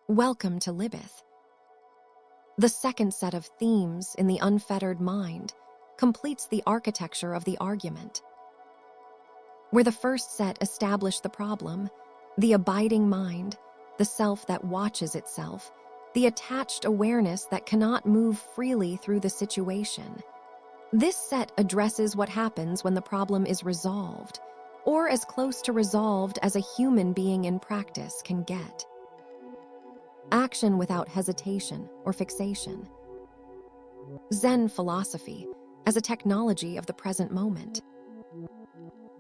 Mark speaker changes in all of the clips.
Speaker 1: Welcome to Libeth, the second set of themes in the Unfettered Mind completes the architecture of the argument. Where the first set established the problem, the abiding mind, the self that watches itself, the attached awareness that cannot move freely through the situation. This set addresses what happens when the problem is resolved, or as close to resolved as a human being in practice can get. Action without hesitation or fixation. Zen philosophy as a technology of the present moment.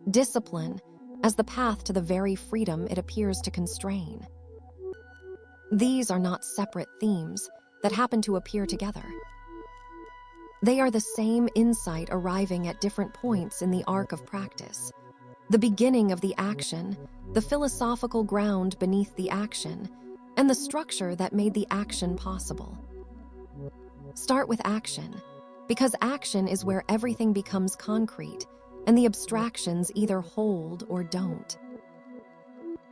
Speaker 1: Discipline as the path to the very freedom it appears to constrain. These are not separate themes that happen to appear together. They are the same insight arriving at different points in the arc of practice. The beginning of the action, the philosophical ground beneath the action, and the structure that made the action possible. Start with action, because action is where everything becomes concrete and the abstractions either hold or don't.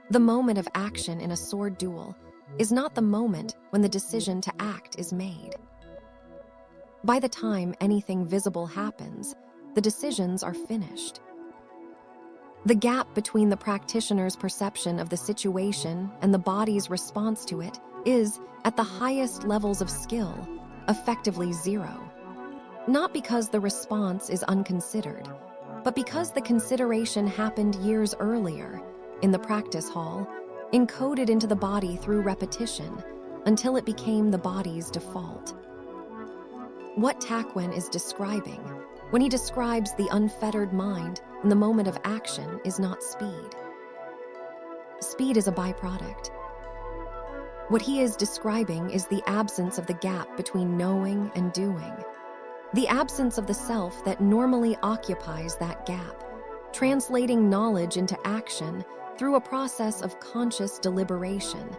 Speaker 1: The moment of action in a sword duel is not the moment when the decision to act is made. By the time anything visible happens, the decisions are finished. The gap between the practitioner's perception of the situation and the body's response to it is, at the highest levels of skill, effectively zero. Not because the response is unconsidered, but because the consideration happened years earlier, in the practice hall, encoded into the body through repetition, until it became the body's default. What Takuan is describing when he describes the unfettered mind in the moment of action is not speed. Speed is a byproduct. What he is describing is the absence of the gap between knowing and doing, the absence of the self that normally occupies that gap, translating knowledge into action through a process of conscious deliberation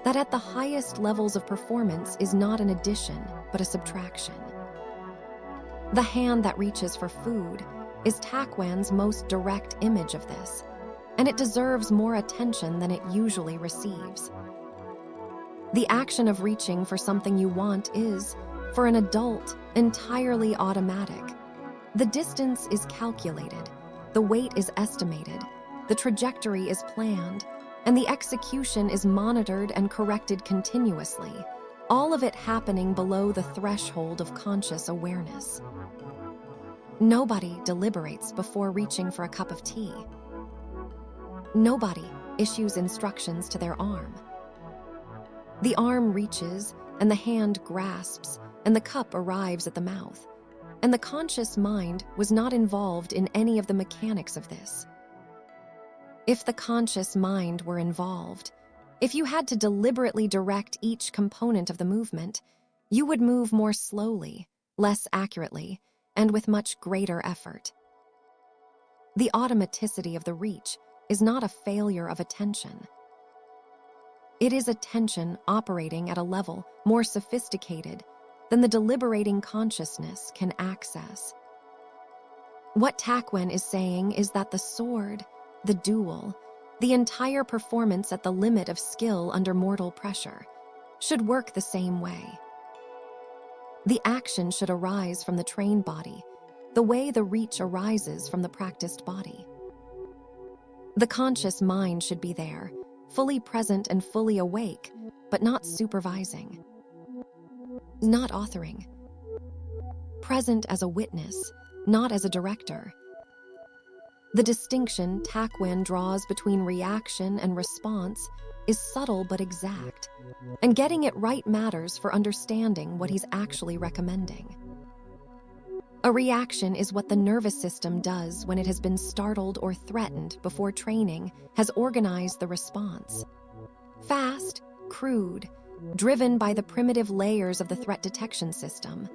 Speaker 1: that at the highest levels of performance is not an addition but a subtraction. The hand that reaches for food is Takuan's most direct image of this, and it deserves more attention than it usually receives. The action of reaching for something you want is, for an adult, entirely automatic. The distance is calculated, the weight is estimated, the trajectory is planned, and the execution is monitored and corrected continuously, all of it happening below the threshold of conscious awareness. Nobody deliberates before reaching for a cup of tea. Nobody issues instructions to their arm. The arm reaches, and the hand grasps, and the cup arrives at the mouth. And the conscious mind was not involved in any of the mechanics of this. If the conscious mind were involved, if you had to deliberately direct each component of the movement, you would move more slowly, less accurately, and with much greater effort. The automaticity of the reach is not a failure of attention. It is attention operating at a level more sophisticated than the deliberating consciousness can access. What Takuan is saying is that the sword, the duel, the entire performance at the limit of skill under mortal pressure, should work the same way. The action should arise from the trained body, the way the reach arises from the practiced body. The conscious mind should be there, fully present and fully awake, but not supervising, not authoring. Present as a witness, not as a director. The distinction Takuan draws between reaction and response is subtle but exact, and getting it right matters for understanding what he's actually recommending. A reaction is what the nervous system does when it has been startled or threatened before training has organized the response. Fast, crude, driven by the primitive layers of the threat detection system,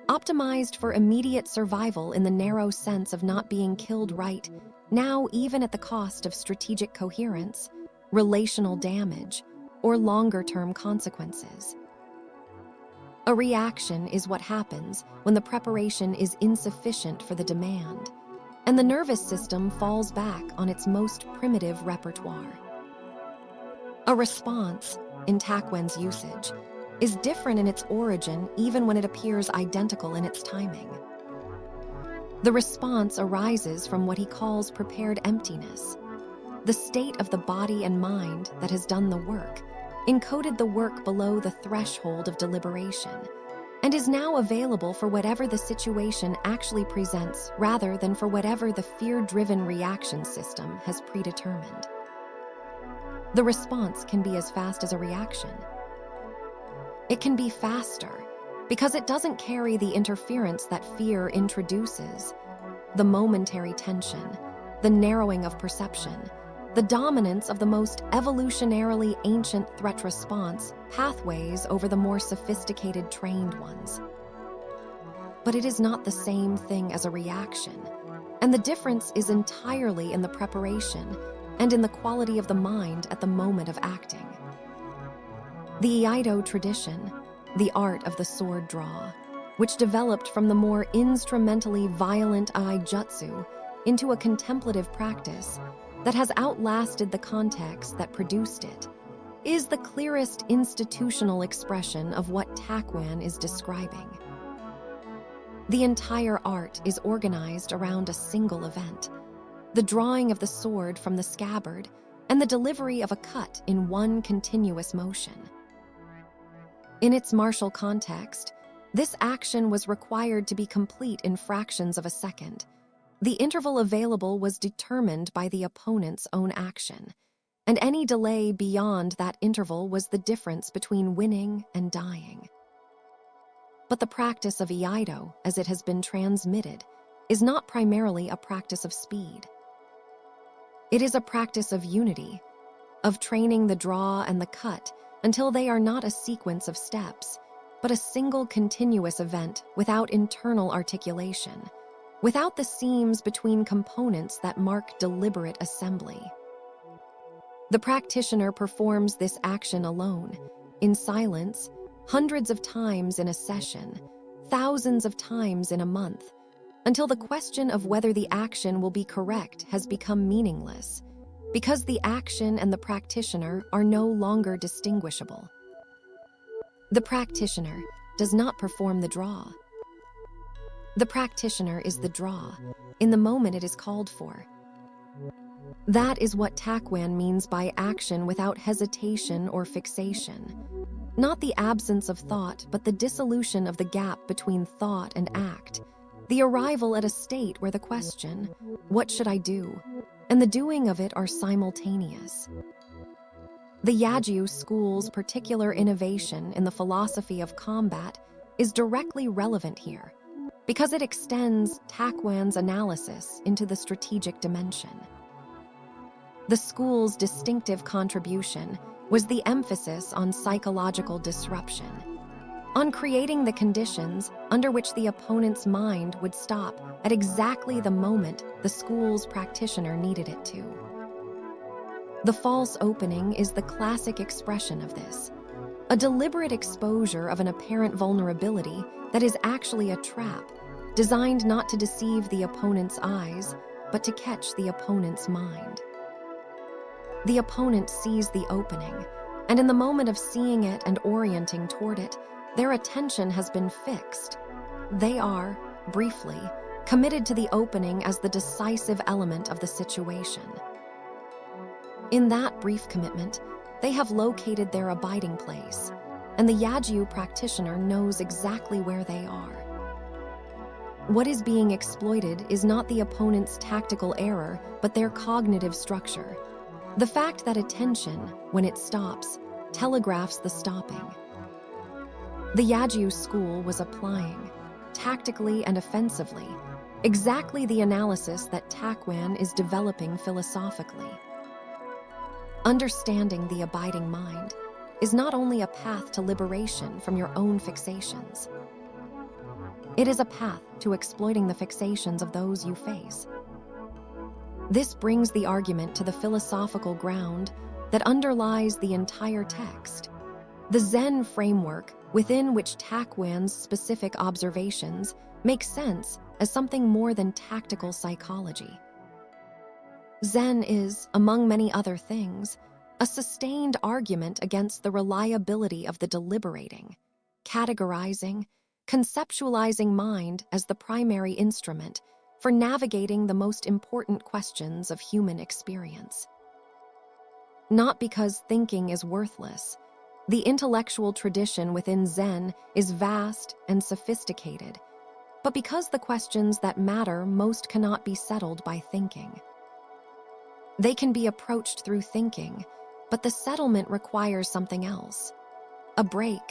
Speaker 1: optimized for immediate survival in the narrow sense of not being killed right, now even at the cost of strategic coherence, relational damage, or longer-term consequences. A reaction is what happens when the preparation is insufficient for the demand, and the nervous system falls back on its most primitive repertoire. A response in Takuan's usage, is different in its origin even when it appears identical in its timing. The response arises from what he calls prepared emptiness, the state of the body and mind that has done the work, encoded the work below the threshold of deliberation, and is now available for whatever the situation actually presents rather than for whatever the fear-driven reaction system has predetermined. The response can be as fast as a reaction. It can be faster because it doesn't carry the interference that fear introduces, the momentary tension, the narrowing of perception, the dominance of the most evolutionarily ancient threat response pathways over the more sophisticated trained ones. But it is not the same thing as a reaction, and the difference is entirely in the preparation and in the quality of the mind at the moment of acting. The iaidō tradition, the art of the sword draw, which developed from the more instrumentally violent iaijutsu into a contemplative practice that has outlasted the context that produced it, is the clearest institutional expression of what Takuan is describing. The entire art is organized around a single event, the drawing of the sword from the scabbard and the delivery of a cut in one continuous motion. In its martial context, this action was required to be complete in fractions of a second. The interval available was determined by the opponent's own action, and any delay beyond that interval was the difference between winning and dying. But the practice of iaidō, as it has been transmitted, is not primarily a practice of speed. It is a practice of unity, of training the draw and the cut until they are not a sequence of steps, but a single continuous event without internal articulation, without the seams between components that mark deliberate assembly. The practitioner performs this action alone, in silence, hundreds of times in a session, thousands of times in a month, until the question of whether the action will be correct has become meaningless, because the action and the practitioner are no longer distinguishable. The practitioner does not perform the draw. The practitioner is the draw, in the moment it is called for. That is what Takuan means by action without hesitation or fixation. Not the absence of thought, but the dissolution of the gap between thought and act, the arrival at a state where the question, "What should I do?" and the doing of it are simultaneous. The Yagyū school's particular innovation in the philosophy of combat is directly relevant here, because it extends Takuan's analysis into the strategic dimension. The school's distinctive contribution was the emphasis on psychological disruption, on creating the conditions under which the opponent's mind would stop at exactly the moment the school's practitioner needed it to. The false opening is the classic expression of this, a deliberate exposure of an apparent vulnerability that is actually a trap, designed not to deceive the opponent's eyes, but to catch the opponent's mind. The opponent sees the opening, and in the moment of seeing it and orienting toward it, their attention has been fixed. They are, briefly, committed to the opening as the decisive element of the situation. In that brief commitment, they have located their abiding place, and the Yagyū practitioner knows exactly where they are. What is being exploited is not the opponent's tactical error, but their cognitive structure. The fact that attention, when it stops, telegraphs the stopping. The Yagyū school was applying, tactically and offensively, exactly the analysis that Takuan is developing philosophically. Understanding the abiding mind is not only a path to liberation from your own fixations. It is a path to exploiting the fixations of those you face. This brings the argument to the philosophical ground that underlies the entire text, the Zen framework within which Takuan's specific observations make sense as something more than tactical psychology. Zen is, among many other things, a sustained argument against the reliability of the deliberating, categorizing, conceptualizing mind as the primary instrument for navigating the most important questions of human experience. Not because thinking is worthless, the intellectual tradition within Zen is vast and sophisticated, but because the questions that matter most cannot be settled by thinking. They can be approached through thinking, but the settlement requires something else. A break,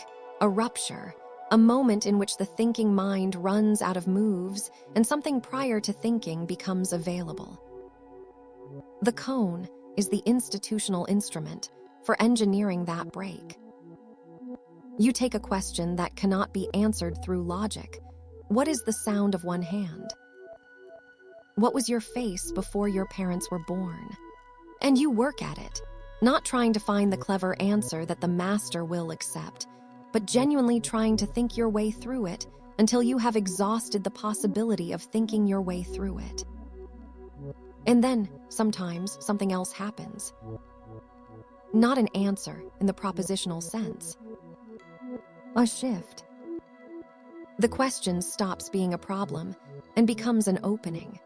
Speaker 1: a rupture, a moment in which the thinking mind runs out of moves and something prior to thinking becomes available. The cone is the institutional instrument for engineering that break. You take a question that cannot be answered through logic. What is the sound of one hand? What was your face before your parents were born? And you work at it, not trying to find the clever answer that the master will accept, but genuinely trying to think your way through it until you have exhausted the possibility of thinking your way through it. And then, sometimes, something else happens. Not an answer in the propositional sense. A shift. The question stops being a problem and becomes an opening.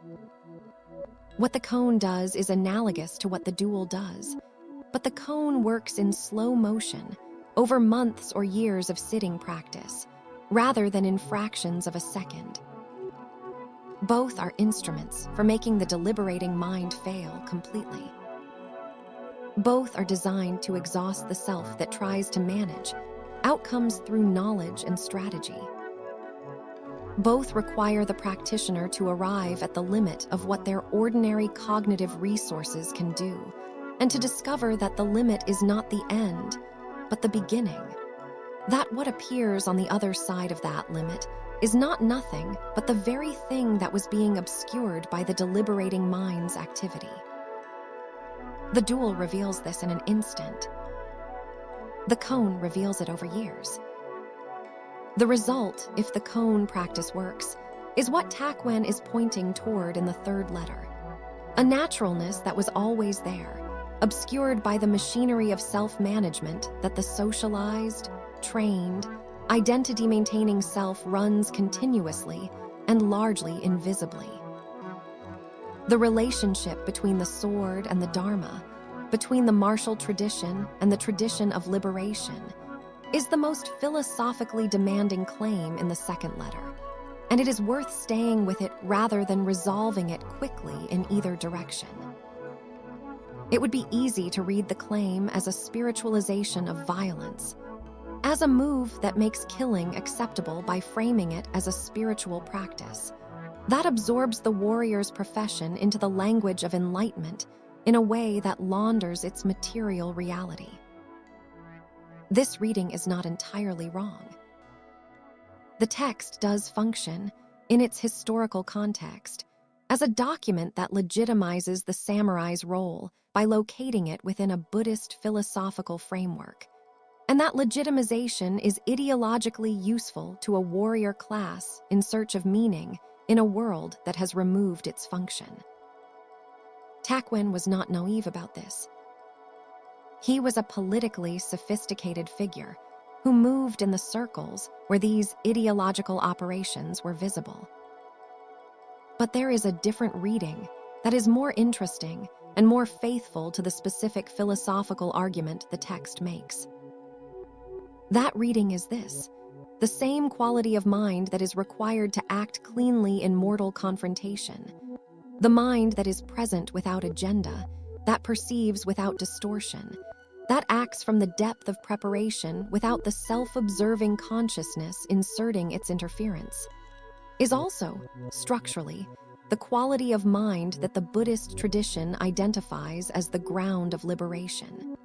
Speaker 1: What the cone does is analogous to what the dual does, but the cone works in slow motion, over months or years of sitting practice, rather than in fractions of a second. Both are instruments for making the deliberating mind fail completely. Both are designed to exhaust the self that tries to manage outcomes through knowledge and strategy. Both require the practitioner to arrive at the limit of what their ordinary cognitive resources can do, and to discover that the limit is not the end, but the beginning. That what appears on the other side of that limit is not nothing, but the very thing that was being obscured by the deliberating mind's activity. The dual reveals this in an instant. The cone reveals it over years. The result, if the cone practice works, is what Takuan is pointing toward in the third letter. A naturalness that was always there, obscured by the machinery of self-management that the socialized, trained, identity-maintaining self runs continuously and largely invisibly. The relationship between the sword and the Dharma, between the martial tradition and the tradition of liberation, is the most philosophically demanding claim in the second letter, and it is worth staying with it rather than resolving it quickly in either direction. It would be easy to read the claim as a spiritualization of violence, as a move that makes killing acceptable by framing it as a spiritual practice. That absorbs the warrior's profession into the language of enlightenment in a way that launders its material reality. This reading is not entirely wrong. The text does function, in its historical context, as a document that legitimizes the samurai's role by locating it within a Buddhist philosophical framework. And that legitimization is ideologically useful to a warrior class in search of meaning in a world that has removed its function. Takuan was not naive about this. He was a politically sophisticated figure who moved in the circles where these ideological operations were visible. But there is a different reading that is more interesting and more faithful to the specific philosophical argument the text makes. That reading is this: the same quality of mind that is required to act cleanly in mortal confrontation, the mind that is present without agenda, that perceives without distortion, that acts from the depth of preparation without the self-observing consciousness inserting its interference, is also, structurally, the quality of mind that the Buddhist tradition identifies as the ground of liberation.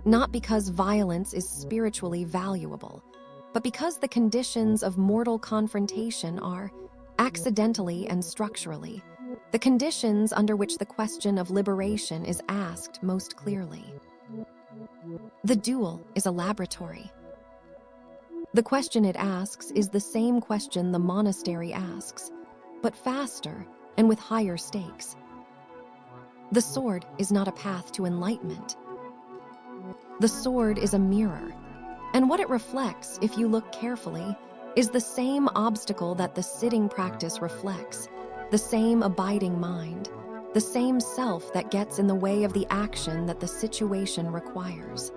Speaker 1: Not because violence is spiritually valuable, but because the conditions of mortal confrontation are, accidentally and structurally, the conditions under which the question of liberation is asked most clearly. The dual is a laboratory. The question it asks is the same question the monastery asks, but faster and with higher stakes. The sword is not a path to enlightenment, The sword is a mirror, and what it reflects, if you look carefully, is the same obstacle that the sitting practice reflects, the same abiding mind, the same self that gets in the way of the action that the situation requires.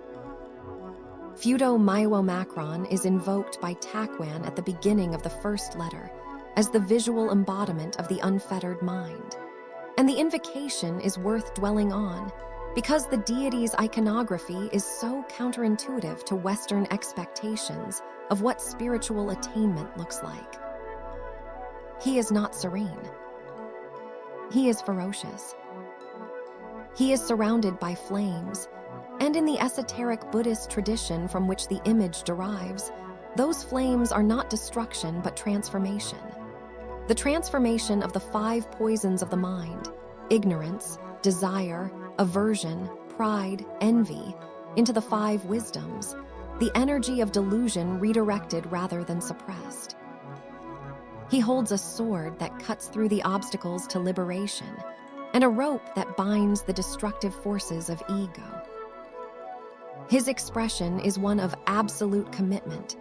Speaker 1: Fudo Myo-o Macron is invoked by Takuan at the beginning of the first letter as the visual embodiment of the unfettered mind. And the invocation is worth dwelling on because the deity's iconography is so counterintuitive to Western expectations of what spiritual attainment looks like. He is not serene. He is ferocious. He is surrounded by flames, and in the esoteric Buddhist tradition from which the image derives, those flames are not destruction but transformation. The transformation of the 5 poisons of the mind, ignorance, desire, aversion, pride, envy, into the 5 wisdoms, the energy of delusion redirected rather than suppressed. He holds a sword that cuts through the obstacles to liberation, and a rope that binds the destructive forces of ego. His expression is one of absolute commitment,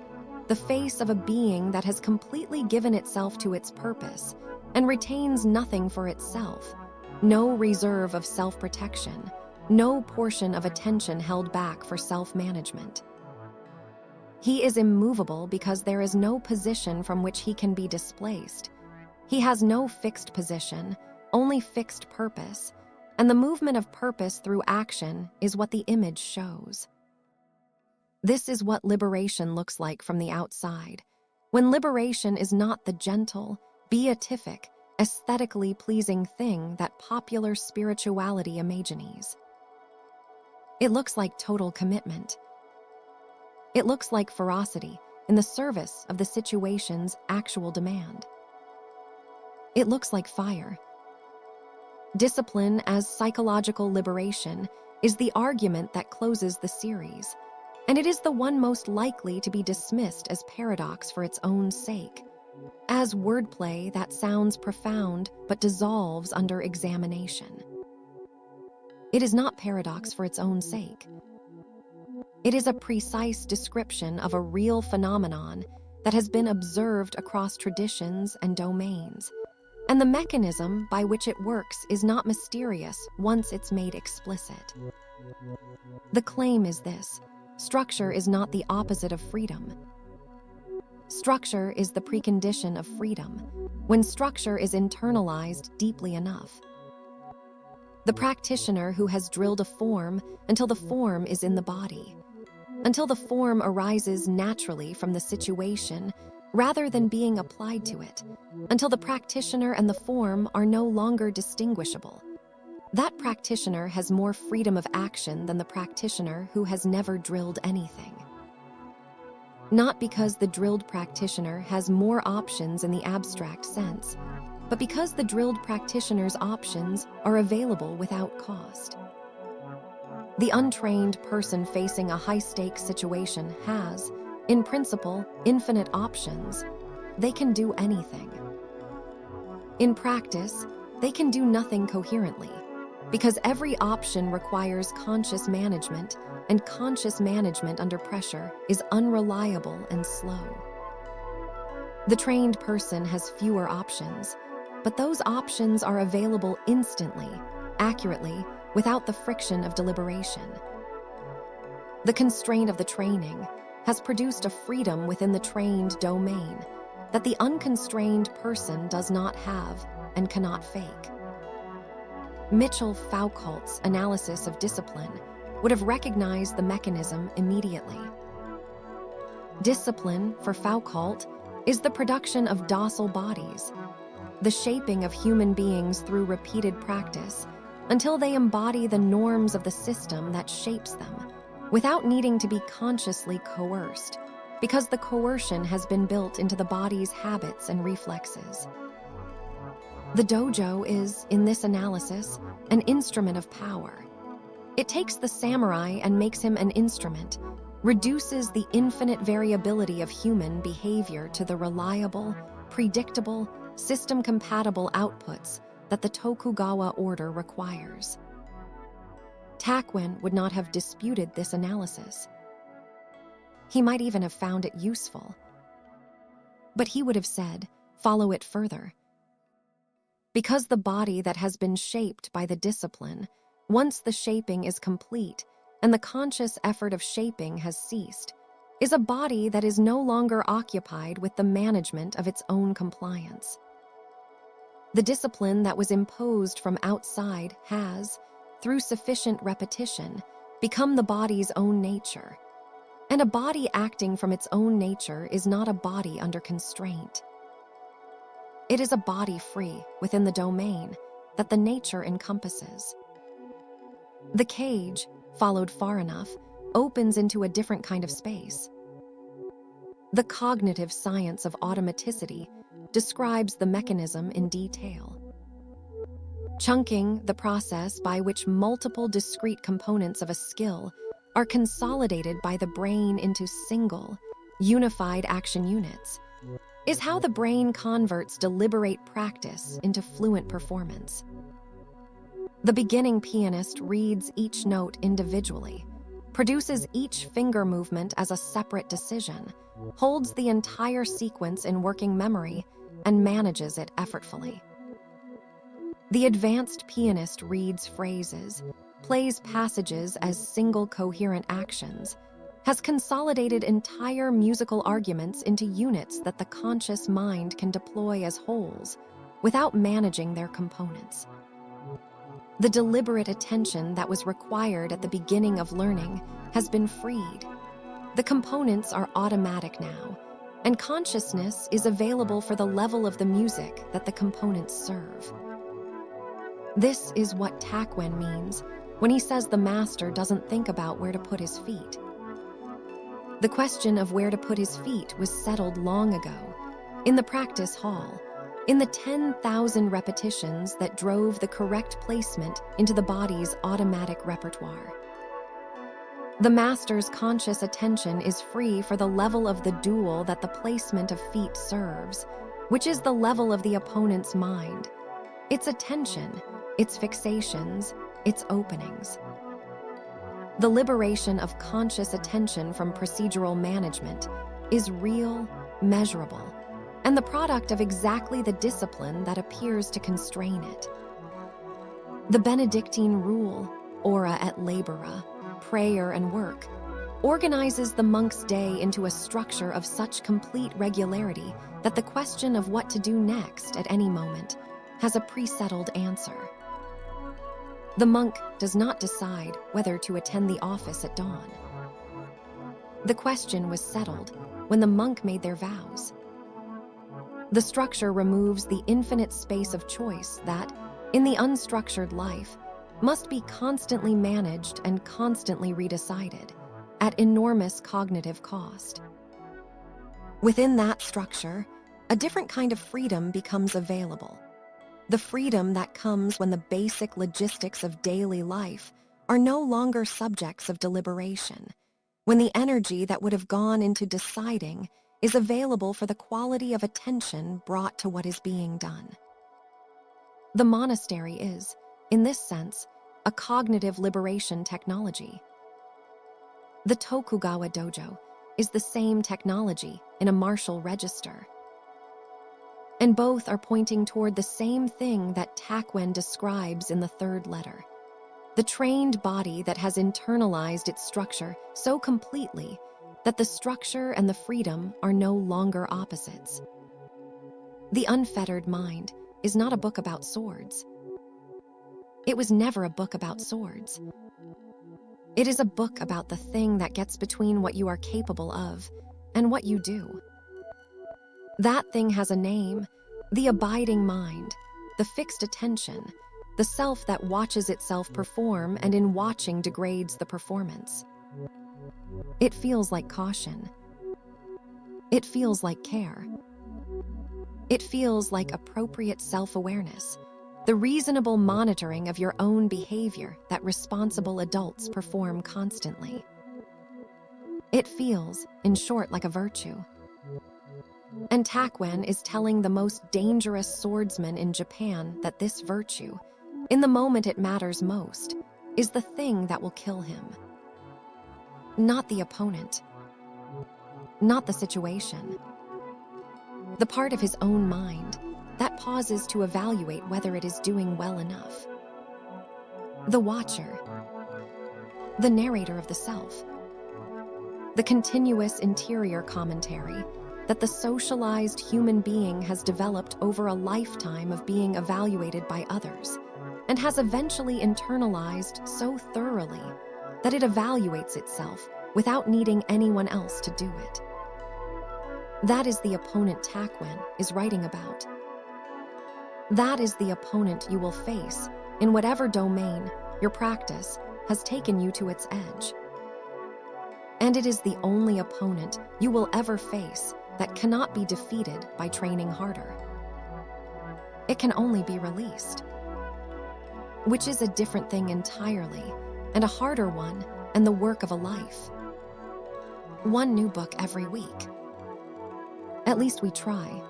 Speaker 1: the face of a being that has completely given itself to its purpose and retains nothing for itself, no reserve of self-protection, no portion of attention held back for self-management. He is immovable because there is no position from which he can be displaced. He has no fixed position, only fixed purpose, and the movement of purpose through action is what the image shows. This is what liberation looks like from the outside, when liberation is not the gentle, beatific, aesthetically pleasing thing that popular spirituality imagines. It looks like total commitment. It looks like ferocity in the service of the situation's actual demand. It looks like fire. Discipline as psychological liberation is the argument that closes the series, and it is the one most likely to be dismissed as paradox for its own sake, as wordplay that sounds profound but dissolves under examination. It is not paradox for its own sake. It is a precise description of a real phenomenon that has been observed across traditions and domains, and the mechanism by which it works is not mysterious once it's made explicit. The claim is this: structure is not the opposite of freedom. Structure is the precondition of freedom, when structure is internalized deeply enough. The practitioner who has drilled a form until the form is in the body, until the form arises naturally from the situation rather than being applied to it, until the practitioner and the form are no longer distinguishable. That practitioner has more freedom of action than the practitioner who has never drilled anything. Not because the drilled practitioner has more options in the abstract sense, but because the drilled practitioner's options are available without cost. The untrained person facing a high-stakes situation has, in principle, infinite options. They can do anything. In practice, they can do nothing coherently, because every option requires conscious management, and conscious management under pressure is unreliable and slow. The trained person has fewer options, but those options are available instantly, accurately, without the friction of deliberation. The constraint of the training has produced a freedom within the trained domain that the unconstrained person does not have and cannot fake. Mitchell Foucault's analysis of discipline would have recognized the mechanism immediately. Discipline, for Foucault, is the production of docile bodies, the shaping of human beings through repeated practice until they embody the norms of the system that shapes them, without needing to be consciously coerced, because the coercion has been built into the body's habits and reflexes. The dojo is, in this analysis, an instrument of power. It takes the samurai and makes him an instrument, reduces the infinite variability of human behavior to the reliable, predictable, system-compatible outputs that the Tokugawa order requires. Takuan would not have disputed this analysis. He might even have found it useful. But he would have said, follow it further. Because the body that has been shaped by the discipline, once the shaping is complete and the conscious effort of shaping has ceased, is a body that is no longer occupied with the management of its own compliance. The discipline that was imposed from outside has, through sufficient repetition, become the body's own nature. And a body acting from its own nature is not a body under constraint. It is a body free within the domain that the nature encompasses. The cage, followed far enough, opens into a different kind of space. The cognitive science of automaticity describes the mechanism in detail. Chunking, the process by which multiple discrete components of a skill are consolidated by the brain into single, unified action units, is how the brain converts deliberate practice into fluent performance. The beginning pianist reads each note individually, produces each finger movement as a separate decision, holds the entire sequence in working memory, and manages it effortfully. The advanced pianist reads phrases, plays passages as single coherent actions, has consolidated entire musical arguments into units that the conscious mind can deploy as wholes without managing their components. The deliberate attention that was required at the beginning of learning has been freed. The components are automatic now, and consciousness is available for the level of the music that the components serve. This is what Takuan means when he says the master doesn't think about where to put his feet. The question of where to put his feet was settled long ago, in the practice hall, in the 10,000 repetitions that drove the correct placement into the body's automatic repertoire. The master's conscious attention is free for the level of the dual that the placement of feet serves, which is the level of the opponent's mind, its attention, its fixations, its openings. The liberation of conscious attention from procedural management is real, measurable, and the product of exactly the discipline that appears to constrain it. The Benedictine rule, ora et labora, prayer and work, organizes the monk's day into a structure of such complete regularity that the question of what to do next at any moment has a pre-settled answer. The monk does not decide whether to attend the office at dawn. The question was settled when the monk made their vows. The structure removes the infinite space of choice that, in the unstructured life, must be constantly managed and constantly redecided, at enormous cognitive cost. Within that structure, a different kind of freedom becomes available. The freedom that comes when the basic logistics of daily life are no longer subjects of deliberation, when the energy that would have gone into deciding is available for the quality of attention brought to what is being done. The monastery is, in this sense, a cognitive liberation technology. The Tokugawa dojo is the same technology in a martial register. And both are pointing toward the same thing that Takuan describes in the third letter. The trained body that has internalized its structure so completely that the structure and the freedom are no longer opposites. The Unfettered Mind is not a book about swords. It was never a book about swords. It is a book about the thing that gets between what you are capable of and what you do. That thing has a name, the abiding mind, the fixed attention, the self that watches itself perform and in watching degrades the performance. It feels like caution. It feels like care. It feels like appropriate self-awareness, the reasonable monitoring of your own behavior that responsible adults perform constantly. It feels, in short, like a virtue. And Takuan is telling the most dangerous swordsman in Japan that this virtue, in the moment it matters most, is the thing that will kill him. Not the opponent. Not the situation. The part of his own mind that pauses to evaluate whether it is doing well enough. The watcher. The narrator of the self. The continuous interior commentary that the socialized human being has developed over a lifetime of being evaluated by others and has eventually internalized so thoroughly that it evaluates itself without needing anyone else to do it. That is the opponent Takuan is writing about. That is the opponent you will face in whatever domain your practice has taken you to its edge. And it is the only opponent you will ever face that cannot be defeated by training harder. It can only be released, which is a different thing entirely, and a harder one, and the work of a life. One new book every week. At least we try.